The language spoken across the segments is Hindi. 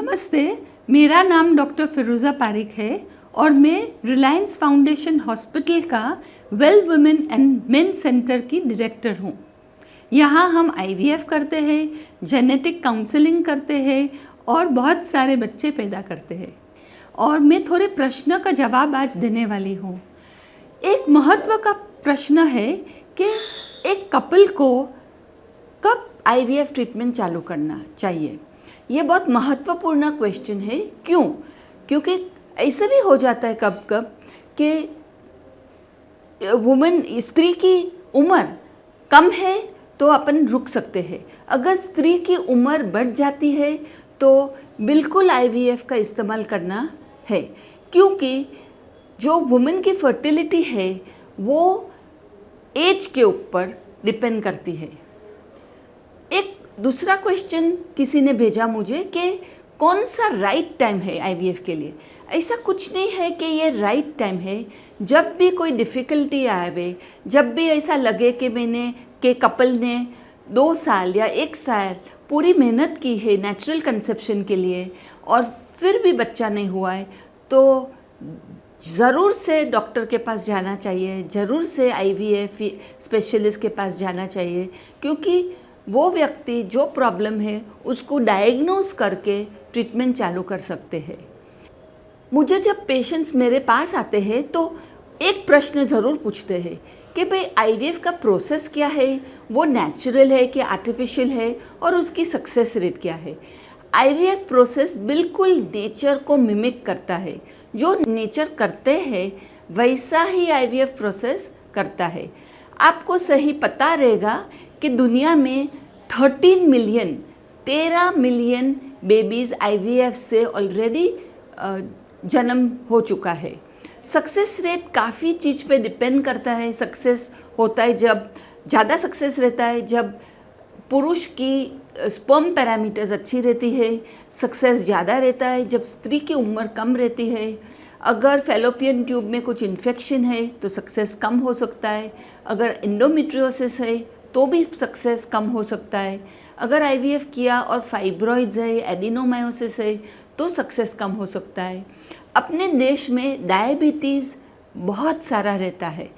नमस्ते, मेरा नाम डॉक्टर फिरोज़ा पारिक है और मैं रिलायंस फाउंडेशन हॉस्पिटल का well women and main centre की डायरेक्टर हूँ। यहाँ हम IVF करते हैं, जेनेटिक काउंसलिंग करते हैं और बहुत सारे बच्चे पैदा करते हैं। और मैं थोड़े प्रश्न का जवाब आज देने वाली हूँ। एक महत्व का प्रश्न है कि एक कपल को कब IVF ट्रीटमेंट चालू करना चाहिए। ये बहुत महत्वपूर्ण क्वेश्चन है। क्यों? क्योंकि ऐसा भी हो जाता है कब कब कि स्त्री की उम्र कम है तो अपन रुक सकते हैं। अगर स्त्री की उम्र बढ़ जाती है तो बिल्कुल IVF का इस्तेमाल करना है, क्योंकि जो वुमेन की फर्टिलिटी है वो एज के ऊपर डिपेंड करती है। एक दूसरा क्वेश्चन किसी ने भेजा मुझे कि कौन सा राइट टाइम है IVF के लिए। ऐसा कुछ नहीं है कि ये राइट टाइम है। जब भी कोई डिफ़िकल्टी आवे, जब भी ऐसा लगे कि कपल ने 2 साल या 1 साल पूरी मेहनत की है नेचुरल कंसेप्शन के लिए और फिर भी बच्चा नहीं हुआ है, तो ज़रूर से डॉक्टर के पास जाना चाहिए, ज़रूर से IVF स्पेशलिस्ट के पास जाना चाहिए, क्योंकि वो व्यक्ति जो प्रॉब्लम है उसको डायग्नोस करके ट्रीटमेंट चालू कर सकते हैं। मुझे जब पेशेंट्स मेरे पास आते हैं तो एक प्रश्न ज़रूर पूछते हैं कि भाई IVF का प्रोसेस क्या है, वो नेचुरल है कि आर्टिफिशियल है और उसकी सक्सेस रेट क्या है। IVF प्रोसेस बिल्कुल नेचर को मिमिक करता है। जो नेचर करते हैं वैसा ही IVF प्रोसेस करता है। आपको सही पता रहेगा कि दुनिया में 13 मिलियन बेबीज़ IVF से ऑलरेडी जन्म हो चुका है। सक्सेस रेट काफ़ी चीज़ पे डिपेंड करता है। सक्सेस होता है जब ज़्यादा सक्सेस रहता है जब पुरुष की स्पर्म पैरामीटर्स अच्छी रहती है। सक्सेस ज़्यादा रहता है जब स्त्री की उम्र कम रहती है। अगर फैलोपियन ट्यूब में कुछ इन्फेक्शन है तो सक्सेस कम हो सकता है। अगर एंडोमेट्रियोसिस है तो भी सक्सेस कम हो सकता है। अगर IVF किया और फाइब्रॉइड्स है, एडिनोमायोसिस है तो सक्सेस कम हो सकता है। अपने देश में डायबिटीज़ बहुत सारा रहता है।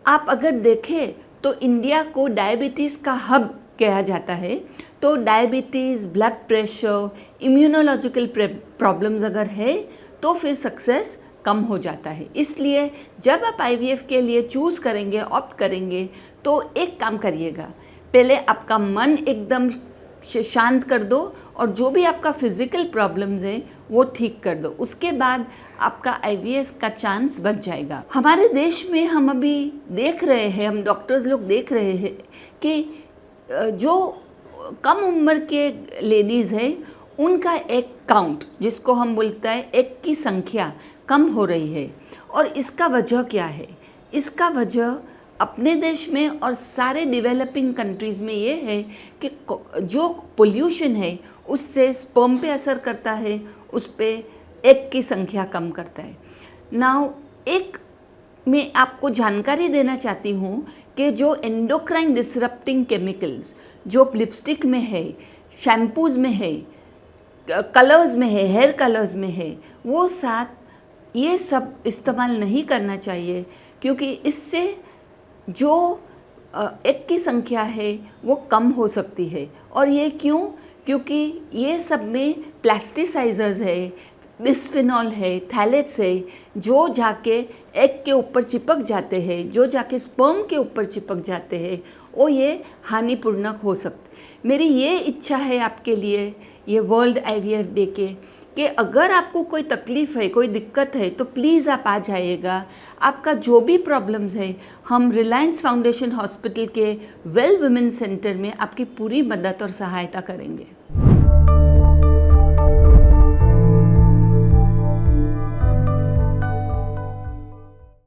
आप अगर देखें तो इंडिया को डायबिटीज़ का हब कहा जाता है। तो diabetes, blood pressure, immunological problems अगर है तो फिर सक्सेस कम हो जाता है। इसलिए जब आप IVF के लिए चूज़ करेंगे, ऑप्ट करेंगे, तो एक काम करिएगा, पहले आपका मन एकदम शांत कर दो और जो भी आपका फिज़िकल प्रॉब्लम्स है वो ठीक कर दो। उसके बाद आपका IVF का चांस बच जाएगा। हमारे देश में हम अभी देख रहे हैं, हम डॉक्टर्स लोग देख रहे हैं कि जो कम उम्र के लेडीज़ हैं उनका एक काउंट, जिसको हम बोलते हैं एक की संख्या, कम हो रही है। और इसका वजह क्या है? इसका वजह अपने देश में और सारे डेवलपिंग कंट्रीज़ में ये है कि जो पोल्यूशन है उससे स्पर्म पे असर करता है, उस पे एग की संख्या कम करता है। नाउ एक मैं आपको जानकारी देना चाहती हूँ कि जो एंडोक्राइन डिसरप्टिंग केमिकल्स जो लिपस्टिक में है, शैम्पूज़ में है, कलर्स में है, हेयर कलर्स में है, वो साथ ये सब इस्तेमाल नहीं करना चाहिए, क्योंकि इससे जो एग की संख्या है वो कम हो सकती है। और ये क्यों? क्योंकि ये सब में प्लास्टिसाइजर्स है, बिस्फेनॉल है, थैलेट्स है, जो जाके एग के ऊपर चिपक जाते हैं, जो जाके स्पर्म के ऊपर चिपक जाते हैं, वो ये हानिपूर्णक हो सकते। मेरी ये इच्छा है आपके लिए ये वर्ल्ड IVF डे के कि अगर आपको कोई तकलीफ़ है, कोई दिक्कत है, तो प्लीज़ आप आ जाइएगा। आपका जो भी प्रॉब्लम्स है हम रिलायंस फाउंडेशन हॉस्पिटल के वेल वुमेन सेंटर में आपकी पूरी मदद और सहायता करेंगे।